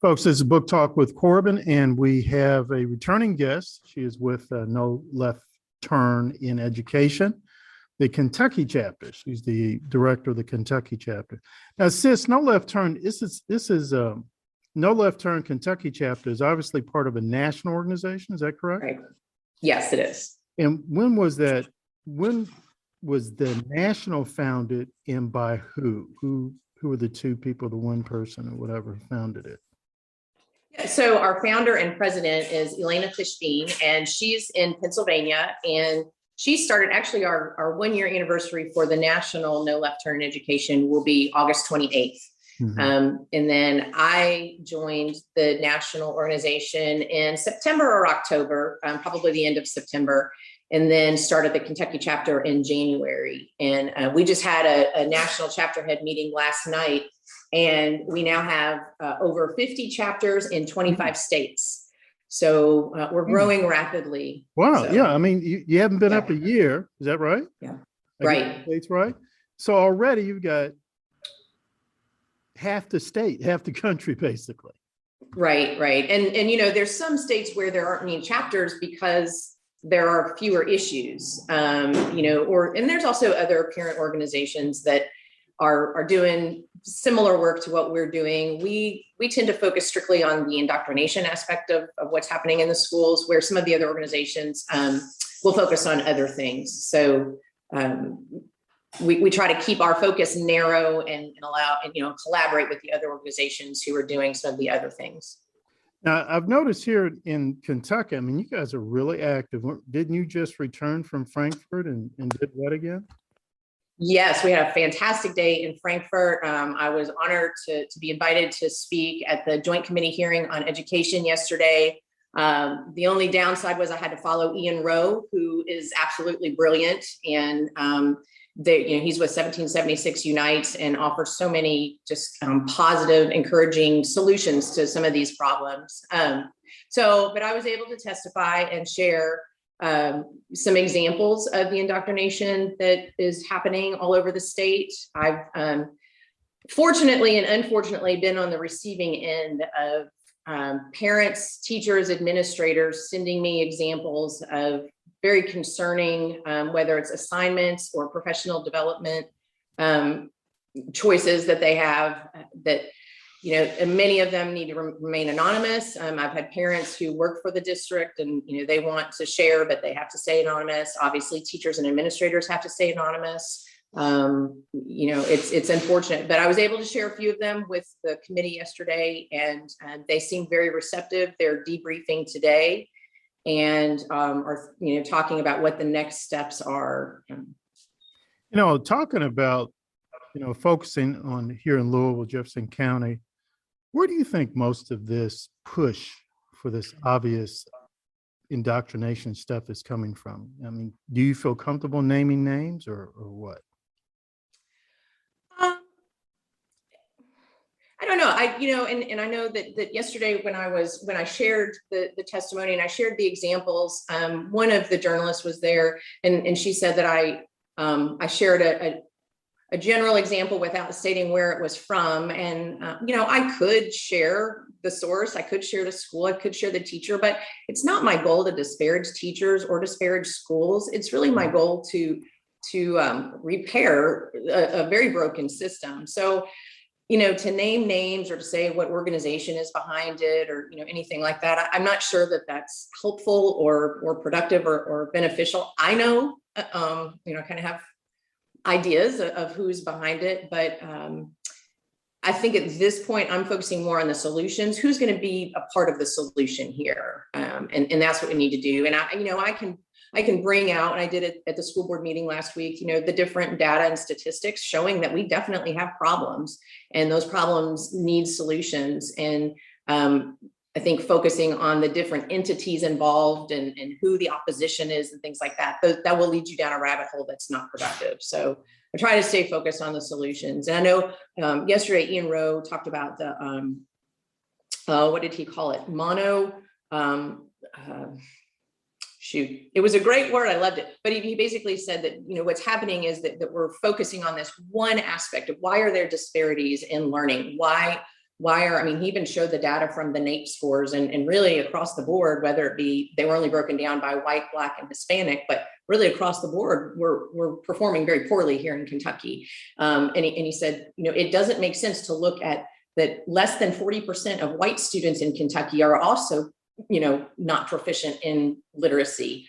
Folks, this is Book Talk with Corbin, and we have a returning guest. She is with No Left Turn in Education, the Kentucky chapter. She's the director of the Kentucky chapter. Now, sis, No Left Turn, this is No Left Turn Kentucky chapter is obviously part of a national organization. Is that correct? Right. Yes, it is. And when was that? When was the national founded, and by who? Who were the two people, the one person or whatever founded it? So our founder and president is Elena Fishbein, and she's in Pennsylvania. And she started actually our 1-year anniversary for the National No Left Turn in Education will be August 28th. And then I joined the national organization in September or October, probably the end of September, and then started the Kentucky chapter in January. And we just had a national chapter head meeting last night. And we now have over 50 chapters in 25 states. So we're growing rapidly. Wow. So, yeah. I mean, you haven't been up a year. Is that right? Yeah. Right. States, right. So already you've got half the state, half the country, basically. Right. And there's some states where there aren't any chapters because there are fewer issues, and there's also other parent organizations that are doing similar work to what we're doing. We tend to focus strictly on the indoctrination aspect of what's happening in the schools, where some of the other organizations will focus on other things. So we try to keep our focus narrow and allow and collaborate with the other organizations who are doing some of the other things. Now, I've noticed here in Kentucky, I mean, you guys are really active. Didn't you just return from Frankfurt and did what again? Yes, we had a fantastic day in Frankfurt. I was honored to be invited to speak at the Joint Committee hearing on education yesterday. The only downside was I had to follow Ian Rowe, who is absolutely brilliant. And he's with 1776 Unites and offers so many just positive, encouraging solutions to some of these problems. But I was able to testify and share some examples of the indoctrination that is happening all over the state. I've fortunately and unfortunately been on the receiving end of parents, teachers, administrators sending me examples of very concerning, whether it's assignments or professional development choices that they have that and many of them need to remain anonymous. I've had parents who work for the district and, they want to share, but they have to stay anonymous. Obviously, teachers and administrators have to stay anonymous. It's unfortunate, but I was able to share a few of them with the committee yesterday, and they seem very receptive. They're debriefing today and are, talking about what the next steps are. Talking about, focusing on here in Louisville, Jefferson County, where do you think most of this push for this obvious indoctrination stuff is coming from? I mean, do you feel comfortable naming names or what? I don't know. And I know that yesterday when I shared the testimony and I shared the examples, one of the journalists was there and she said that I shared a general example without stating where it was from. And, I could share the source, I could share the school, I could share the teacher, but it's not my goal to disparage teachers or disparage schools. It's really my goal to repair a very broken system. So, to name names or to say what organization is behind it or, anything like that, I'm not sure that that's helpful or productive or beneficial. I know, kind of have ideas of who's behind it, but I think at this point I'm focusing more on the solutions. Who's going to be a part of the solution here, and that's what we need to do. And I can bring out, and I did it at the school board meeting last week. The different data and statistics showing that we definitely have problems, and those problems need solutions. And I think focusing on the different entities involved and who the opposition is and things like that, that will lead you down a rabbit hole that's not productive. So I try to stay focused on the solutions. And I know yesterday, Ian Rowe talked about the, what did he call it? It was a great word. I loved it. But he basically said that, what's happening is that we're focusing on this one aspect of why are there disparities in learning? Why I mean, he even showed the data from the NAEP scores and really across the board, whether it be, they were only broken down by white, Black, and Hispanic, but really across the board, we're performing very poorly here in Kentucky. And he said, it doesn't make sense to look at that less than 40% of white students in Kentucky are also, not proficient in literacy.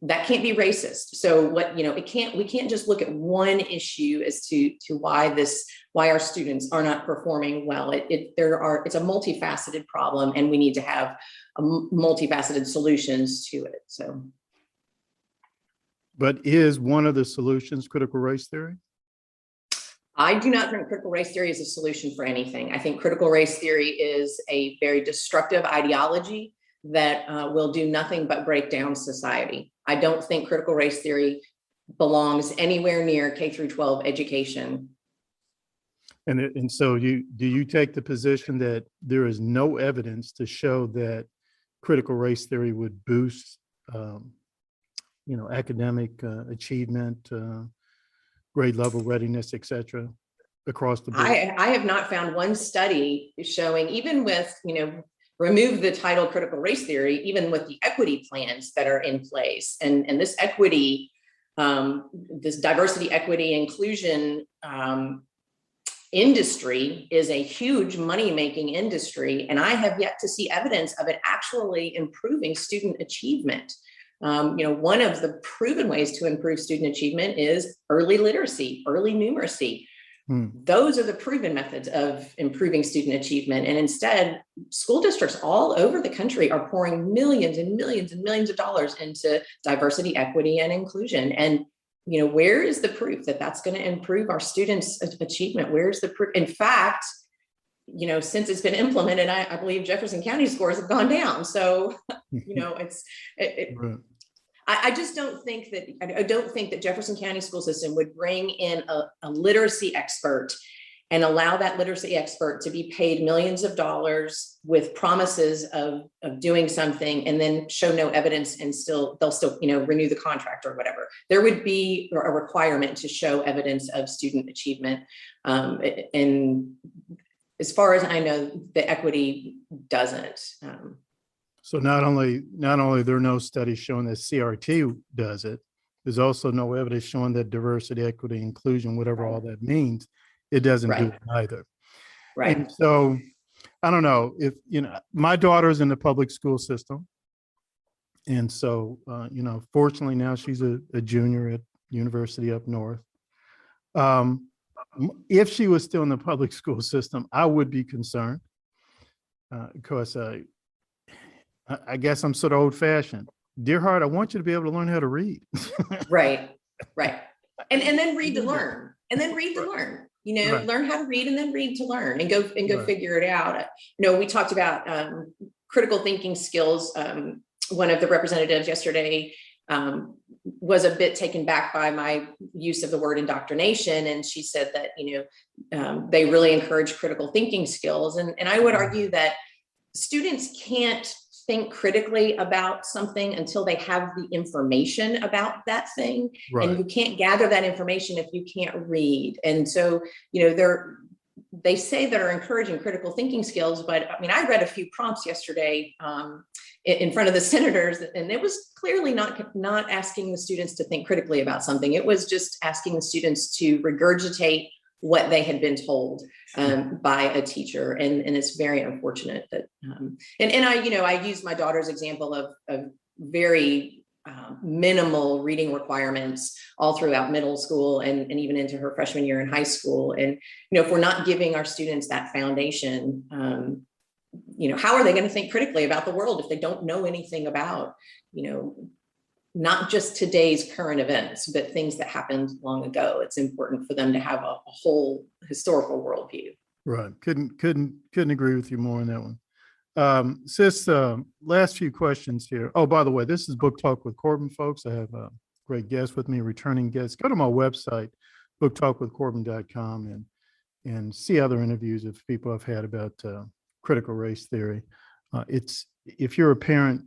That can't be racist. So we can't just look at one issue as to why our students are not performing well. It's a multifaceted problem, and we need to have multifaceted solutions to it. So, but is one of the solutions critical race theory? I do not think critical race theory is a solution for anything. I think critical race theory is a very destructive ideology that will do nothing but break down society. I don't think critical race theory belongs anywhere near K through 12 education. And so do you take the position that there is no evidence to show that critical race theory would boost, academic achievement, grade level readiness, et cetera, across the board? I have not found one study showing, even with, remove the title critical race theory, even with the equity plans that are in place. And this equity, this diversity, equity, inclusion industry is a huge money-making industry. And I have yet to see evidence of it actually improving student achievement. One of the proven ways to improve student achievement is early literacy, early numeracy. Those are the proven methods of improving student achievement. And instead, school districts all over the country are pouring millions and millions and millions of dollars into diversity, equity, and inclusion. And, where is the proof that that's going to improve our students' achievement? Where's the proof? In fact, since it's been implemented, I believe Jefferson County scores have gone down. So, I just don't think that Jefferson County school system would bring in a literacy expert and allow that literacy expert to be paid millions of dollars with promises of doing something and then show no evidence, and they'll still renew the contract or whatever. There would be a requirement to show evidence of student achievement. And as far as I know, the equity doesn't. So not only there are no studies showing that CRT does it, there's also no evidence showing that diversity, equity, inclusion, whatever all that means, it doesn't do it either. Right. And so I don't know if, my daughter's in the public school system. And so, fortunately now she's a junior at university up north. If she was still in the public school system, I would be concerned because I guess I'm sort of old fashioned. Dear heart, I want you to be able to learn how to read. Right. And then read to learn. Learn how to read and then read to learn and go figure it out. We talked about critical thinking skills. One of the representatives yesterday was a bit taken back by my use of the word indoctrination. And she said that, they really encourage critical thinking skills. And I would argue that students can't think critically about something until they have the information about that thing. Right. And you can't gather that information if you can't read. And so, they say that are encouraging critical thinking skills, but I mean, I read a few prompts yesterday in front of the senators, and it was clearly not asking the students to think critically about something. It was just asking the students to regurgitate what they had been told by a teacher. And it's very unfortunate that, and I use my daughter's example of very minimal reading requirements all throughout middle school and even into her freshman year in high school. And, if we're not giving our students that foundation, how are they going to think critically about the world if they don't know anything about, not just today's current events, but things that happened long ago? It's important for them to have a whole historical worldview. Right. Couldn't agree with you more on that one. Sis, last few questions here. Oh, by the way, this is Book Talk with Corbin, folks. I have a great guest with me, returning guest. Go to my website, booktalkwithcorbin.com, and see other interviews of people I've had about critical race theory. If you're a parent,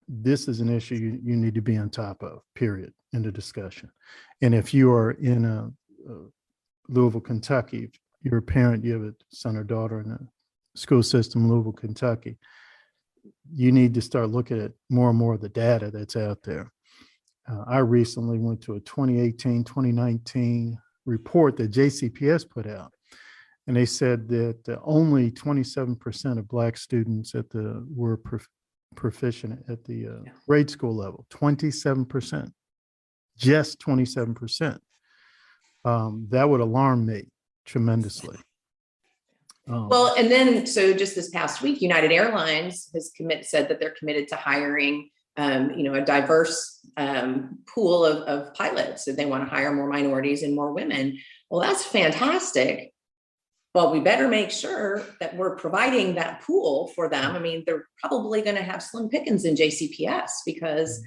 this is an issue you need to be on top of, period, in the discussion. And if you are in Louisville, Kentucky, you're a parent, you have a son or daughter in a school system in Louisville, Kentucky, you need to start looking at more and more of the data that's out there. I recently went to a 2018, 2019 report that JCPS put out, and they said that only 27% of Black students were proficient at the grade school level. 27%, just 27%. That would alarm me tremendously. Well, and then, so just this past week, United Airlines has said that they're committed to hiring, a diverse pool of pilots, and they want to hire more minorities and more women. Well, that's fantastic. Well, we better make sure that we're providing that pool for them. I mean, they're probably going to have slim pickings in JCPS because,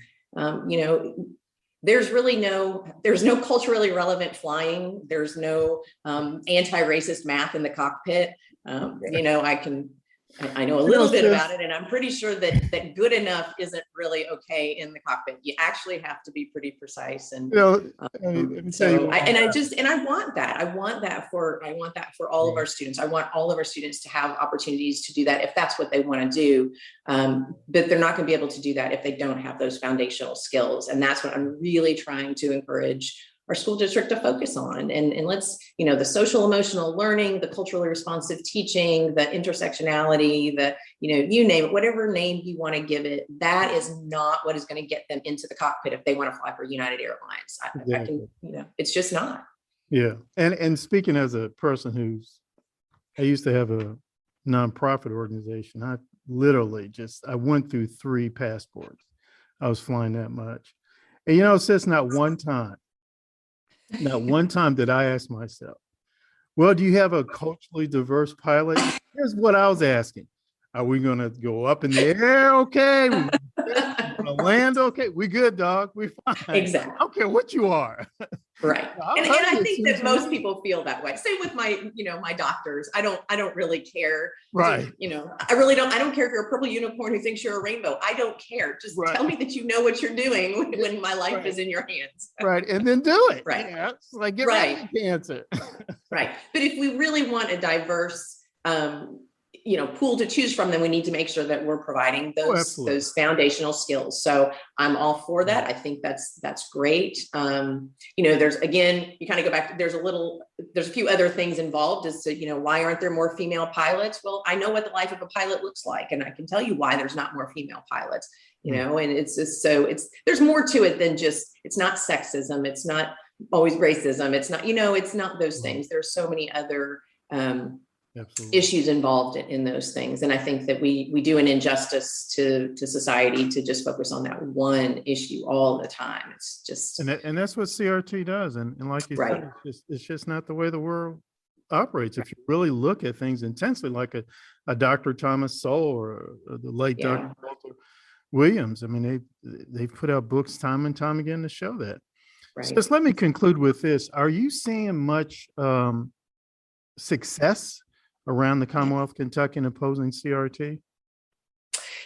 there's no culturally relevant flying. There's no anti-racist math in the cockpit. I know a little bit about it, and I'm pretty sure that good enough isn't really okay in the cockpit. You actually have to be pretty precise. And I want that. I want that for all of our students. I want all of our students to have opportunities to do that if that's what they want to do. But they're not going to be able to do that if they don't have those foundational skills. And that's what I'm really trying to encourage our school district to focus on. And let's, the social emotional learning, the culturally responsive teaching, the intersectionality, you name it, whatever name you want to give it, that is not what is going to get them into the cockpit if they want to fly for United Airlines. It's just not. Yeah. And speaking as a person I used to have a nonprofit organization. I went through 3 passports. I was flying that much. And, it says not one time did I ask myself, well, do you have a culturally diverse pilot? Here's what I was asking. Are we going to go up in the air? Okay. We're going to land? Okay. We good, dog. We fine. Exactly. I don't care what you are. Right. And I think that most people feel that way. Same with my doctors. I don't really care. Right. I don't care if you're a purple unicorn who thinks you're a rainbow. I don't care. Just tell me that you know what you're doing when my life is in your hands. Right. And then do it. Right. Yeah. It's like get rid of cancer. Right. But if we really want a diverse pool to choose from, then we need to make sure that we're providing those foundational skills. So I'm all for that. I think that's great. There's, again, you kind of go back, there's a few other things involved as to, why aren't there more female pilots? Well, I know what the life of a pilot looks like, and I can tell you why there's not more female pilots, and it's just, there's more to it than just, it's not sexism. It's not always racism. It's not, it's not those things. There's so many other, issues involved in those things. And I think that we do an injustice to society to just focus on that one issue all the time. It's just, and that's what CRT does. And like you said, it's just not the way the world operates. If you really look at things intensely, like a Dr. Thomas Sowell or the late Dr. Walter Williams, I mean, they've put out books time and time again to show that. Right. So just let me conclude with this. Are you seeing much success around the Commonwealth of Kentucky in opposing CRT?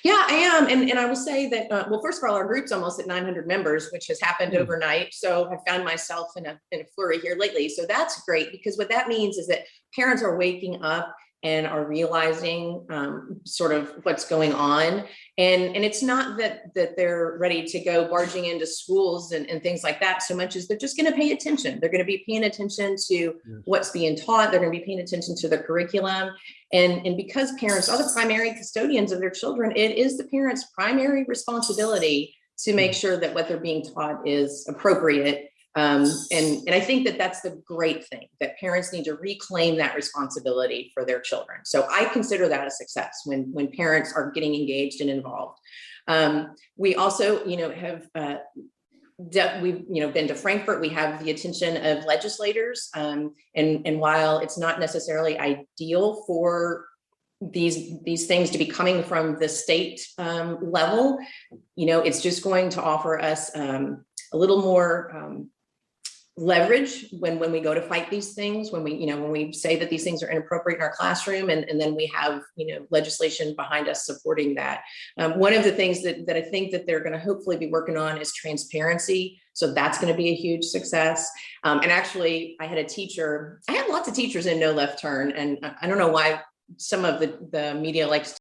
Yeah, I am. And I will say that, well, first of all, our group's almost at 900 members, which has happened overnight. So I found myself in a flurry here lately. So that's great, because what that means is that parents are waking up and are realizing sort of what's going on. And it's not that they're ready to go barging into schools and things like that so much as they're just going to pay attention. They're going to be paying attention to what's being taught. They're going to be paying attention to the curriculum. And because parents are the primary custodians of their children, it is the parents' primary responsibility to make sure that what they're being taught is appropriate. And I think that that's the great thing, that parents need to reclaim that responsibility for their children. So I consider that a success when parents are getting engaged and involved. We also, have we've been to Frankfurt. We have the attention of legislators, and while it's not necessarily ideal for these things to be coming from the state level, it's just going to offer us a little more leverage when we go to fight these things, when we say that these things are inappropriate in our classroom, and then we have, legislation behind us supporting that. One of the things that I think that they're going to hopefully be working on is transparency. So that's going to be a huge success. And actually, I had lots of teachers in No Left Turn, and I don't know why some of the media likes